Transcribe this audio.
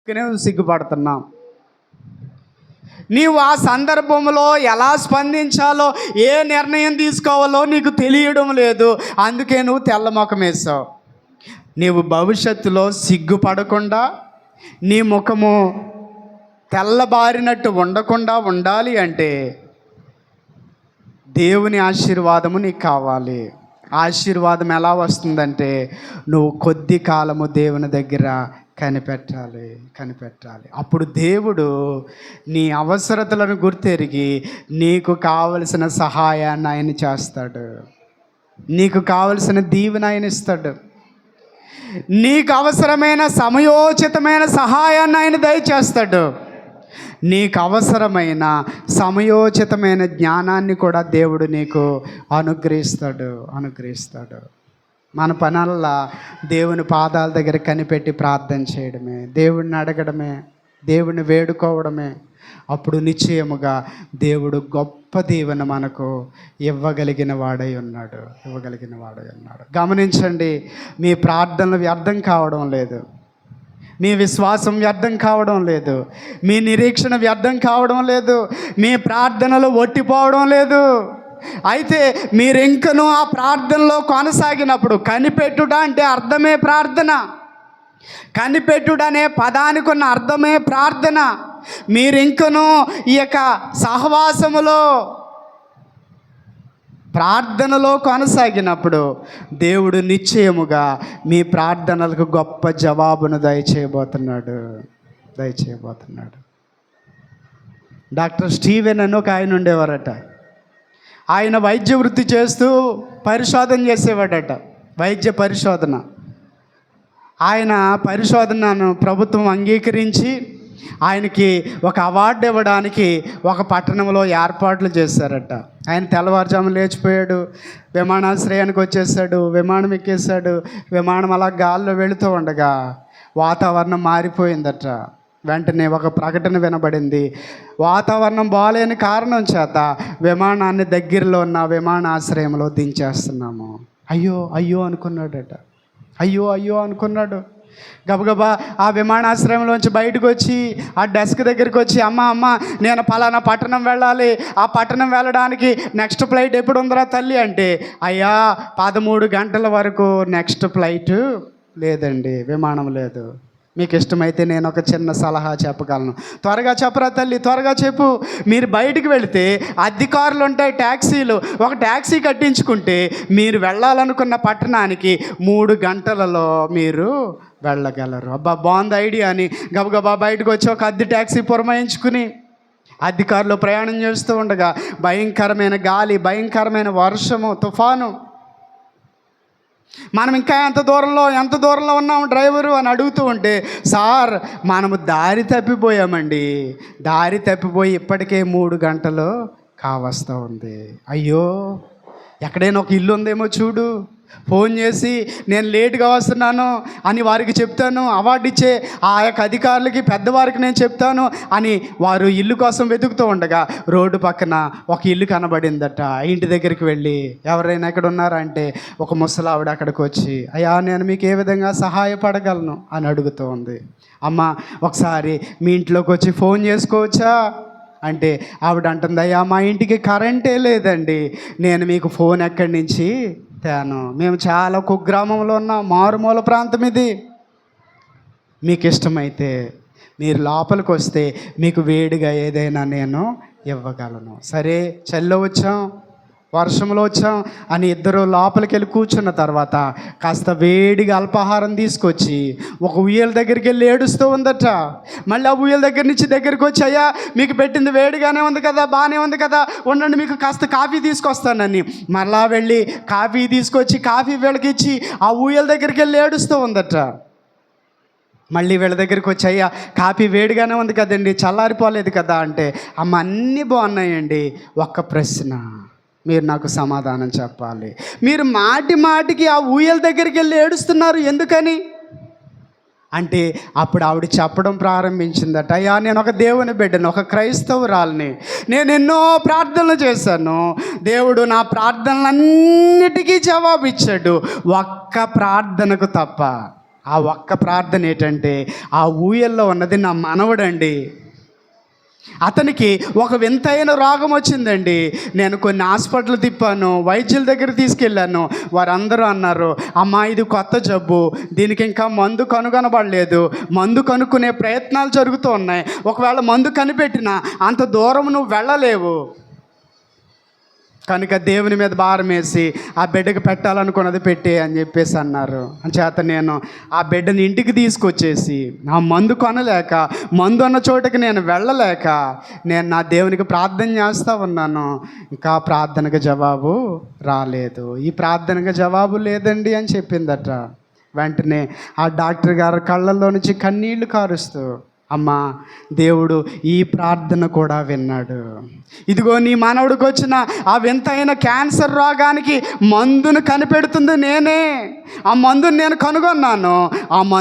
సిగ్గుపడుతున్నాం. నీవు ఆ సందర్భంలో ఎలా స్పందించాలో, ఏ నిర్ణయం తీసుకోవాలో నీకు తెలియడం లేదు. అందుకే నువ్వు తెల్లముఖం వేసావు. నీవు భవిష్యత్తులో సిగ్గుపడకుండా, నీ ముఖము తెల్లబారినట్టు ఉండకుండా ఉండాలి అంటే దేవుని ఆశీర్వాదము నీకు కావాలి. ఆశీర్వాదం ఎలా వస్తుందంటే నువ్వు కొద్ది కాలము దేవుని దగ్గర కనిపెట్టాలి. అప్పుడు దేవుడు నీ అవసరతలను గుర్తెరిగి నీకు కావలసిన సహాయాన్ని ఆయన చేస్తాడు. నీకు కావలసిన దీవెన ఆయన ఇస్తాడు. నీకు అవసరమైన సమయోచితమైన సహాయాన్ని ఆయన దయచేస్తాడు. నీకు అవసరమైన సమయోచితమైన జ్ఞానాన్ని కూడా దేవుడు నీకు అనుగ్రహిస్తాడు. మన పనుల్లో దేవుని పాదాల దగ్గర కనిపెట్టి ప్రార్థన చేయడమే, దేవుడిని అడగడమే, దేవుడిని వేడుకోవడమే. అప్పుడు నిశ్చయముగా దేవుడు గొప్ప దీవెన మనకు ఇవ్వగలిగిన వాడై ఉన్నాడు. గమనించండి, మీ ప్రార్థనలు వ్యర్థం కావడం లేదు, మీ విశ్వాసం వ్యర్థం కావడం లేదు, మీ నిరీక్షణ వ్యర్థం కావడం లేదు, మీ ప్రార్థనలు ఒట్టిపోవడం లేదు. అయితే మీరింకనూ ఆ ప్రార్థనలో కొనసాగినప్పుడు, కనిపెట్టుట అంటే అర్థమే ప్రార్థన. కనిపెట్టుట అనే పదానికి ఉన్న అర్థమే ప్రార్థన. మీరింకనూ ఈ యొక్క సహవాసములో ప్రార్థనలో కొనసాగినప్పుడు దేవుడు నిశ్చయముగా మీ ప్రార్థనలకు గొప్ప జవాబును దయచేయబోతున్నాడు. డాక్టర్ స్టీవెన్ అని ఒక ఆయన ఉండేవారట. ఆయన వైద్య వృత్తి చేస్తూ పరిశోధన చేసేవాడట, వైద్య పరిశోధన. ఆయన పరిశోధనను ప్రభుత్వం అంగీకరించి ఆయనకి ఒక అవార్డు ఇవ్వడానికి ఒక పట్టణంలో ఏర్పాట్లు చేశారట. ఆయన తెల్లవారుజామున లేచిపోయాడు, విమానాశ్రయానికి వచ్చేసాడు, విమానం ఎక్కేశాడు. విమానం అలా గాల్లో వెళుతూ ఉండగా వాతావరణం మారిపోయిందట. వెంటనే ఒక ప్రకటన వినబడింది. వాతావరణం బాగాలేని కారణం చేత విమానాన్ని దగ్గరలో ఉన్న విమానాశ్రయంలో దించేస్తున్నాము. అయ్యో అనుకున్నాడు. గబగబా ఆ విమానాశ్రయంలోంచి బయటకు వచ్చి ఆ డెస్క్ దగ్గరికి వచ్చి, అమ్మ నేను పలానా పట్టణం వెళ్ళాలి, ఆ పట్టణం వెళ్ళడానికి నెక్స్ట్ ఫ్లైట్ ఎప్పుడు ఉందిరా తల్లి అంటే, 13 గంటల వరకు నెక్స్ట్ ఫ్లైట్ లేదండి, విమానం లేదు. మీకు ఇష్టమైతే నేను ఒక చిన్న సలహా చెప్పగలను. త్వరగా చెప్పరా తల్లి, త్వరగా చెప్పు. మీరు బయటికి వెళితే అధికారులు ఉంటాయి, ట్యాక్సీలు. ఒక ట్యాక్సీ కట్టించుకుంటే మీరు వెళ్ళాలనుకున్న పట్టణానికి 3 గంటలలో మీరు వెళ్ళగలరు. బాగుంది ఐడియా అని గబగబా బయటకు వచ్చి ఒక అద్దె ట్యాక్సీ పురమాయించుకుని అధికారులు ప్రయాణం చేస్తూ ఉండగా భయంకరమైన గాలి, భయంకరమైన వర్షము, తుఫాను. మనం ఇంకా ఎంత దూరంలో ఉన్నాము డ్రైవరు అని అడుగుతూ ఉంటే, సార్ మనము దారి తప్పిపోయి ఇప్పటికే 3 గంటలు కావస్తూ ఉంది. అయ్యో, ఎక్కడైనా ఒక ఇల్లు ఉందేమో చూడు, ఫోన్ చేసి నేను లేటుగా వస్తున్నాను అని వారికి చెప్తాను, అవార్డు ఇచ్చే ఆ యొక్క అధికారులకి, పెద్దవారికి నేను చెప్తాను అని వారు ఇల్లు కోసం వెతుకుతూ ఉండగా రోడ్డు పక్కన ఒక ఇల్లు కనబడిందట. ఇంటి దగ్గరికి వెళ్ళి ఎవరైనా ఎక్కడ ఉన్నారా అంటే ఒక ముసలావిడ అక్కడికి వచ్చి, అయ్యా నేను మీకు ఏ విధంగా సహాయపడగలను అని అడుగుతూ ఉంది. అమ్మ ఒకసారి మీ ఇంట్లోకి వచ్చి ఫోన్ చేసుకోవచ్చా అంటే ఆవిడ అంటుంది, అయ్యా మా ఇంటికి కరెంటే లేదండి, నేను మీకు ఫోన్ ఎక్కడి నుంచి తేను, మేము చాలా కుగ్రామంలో ఉన్నాం, మారుమూల ప్రాంతం ఇది. మీకు ఇష్టమైతే మీరు లోపలికి వస్తే మీకు వేడిగా ఏదైనా నేను ఇవ్వగలను. సరే చలిలో వచ్చాం, వర్షంలో వచ్చాం అని ఇద్దరు లోపలికి వెళ్ళి కూర్చున్న తర్వాత కాస్త వేడిగా అల్పాహారం తీసుకొచ్చి ఒక ఉయ్యాల దగ్గరికి వెళ్ళి ఏడుస్తూ ఉందట. మళ్ళీ ఆ ఉయ్యాల దగ్గర నుంచి దగ్గరికి వచ్చి, అయ్యా మీకు పెట్టింది వేడిగానే ఉంది కదా, బాగానే ఉంది కదా, ఉండండి మీకు కాస్త కాఫీ తీసుకొస్తానని మళ్ళా వెళ్ళి కాఫీ తీసుకొచ్చి కాఫీ వీళ్ళకి ఇచ్చి ఆ ఉయ్యాల దగ్గరికి వెళ్ళి ఏడుస్తూ ఉందట. మళ్ళీ వీళ్ళ దగ్గరికి వచ్చి, అయ్యా కాఫీ వేడిగానే ఉంది కదండి, చల్లారిపోలేదు కదా అంటే, అమ్మ అన్నీ బాగున్నాయండి, ఒక్క ప్రశ్న మీరు నాకు సమాధానం చెప్పాలి. మీరు మాటికి ఆ ఊయల దగ్గరికి వెళ్ళి ఏడుస్తున్నారు ఎందుకని అంటే, అప్పుడు ఆవిడ చెప్పడం ప్రారంభించిందట, అయ్యా నేను ఒక దేవుని బిడ్డను, ఒక క్రైస్తవురాల్ని, నేను ఎన్నో ప్రార్థనలు చేశాను, దేవుడు నా ప్రార్థనలన్నిటికీ జవాబు ఇచ్చాడు, ఒక్క ప్రార్థనకు తప్ప ఆ ఒక్క ప్రార్థన ఏంటంటే, ఆ ఊయల్లో ఉన్నది నా మనవడండి. అతనికి ఒక వింతైన రోగం వచ్చిందండి. నేను కొన్ని హాస్పిటల్ తిప్పాను, వైద్యుల దగ్గర తీసుకెళ్ళాను. వారందరూ అన్నారు, అమ్మా ఇది కొత్త జబ్బు, దీనికి ఇంకా మందు కనుగొనబడలేదు, మందు కనుక్కునే ప్రయత్నాలు జరుగుతూ ఉన్నాయి, ఒకవేళ మందు కనిపెట్టినా అంత దూరం నువ్వు వెళ్ళలేవు. కనుక దేవుని మీద భారం వేసి ఆ బిడ్డకి పెట్టాలనుకున్నది పెట్టే అని చెప్పేసి అన్నారు. అంచేత నేను ఆ బిడ్డని ఇంటికి తీసుకొచ్చేసి ఆ మందు కొనలేక, మందు ఉన్న చోటకి నేను వెళ్ళలేక, నేను నా దేవునికి ప్రార్థన చేస్తూ ఉన్నాను. ఇంకా ప్రార్థనకు జవాబు రాలేదు. ఈ ప్రార్థనకు జవాబు లేదండి అని చెప్పిందట. వెంటనే ఆ డాక్టర్ గారు కళ్ళల్లో నుంచి కన్నీళ్లు కారుస్తూ, అమ్మా దేవుడు ఈ ప్రార్థన కూడా విన్నాడు. ఇదిగో నీ మనవడికి వచ్చిన ఆ వింతైన క్యాన్సర్ రోగానికి మందును కనిపెడుతుంది నేనే. ఆ మందుని నేను కనుగొన్నాను. ఆ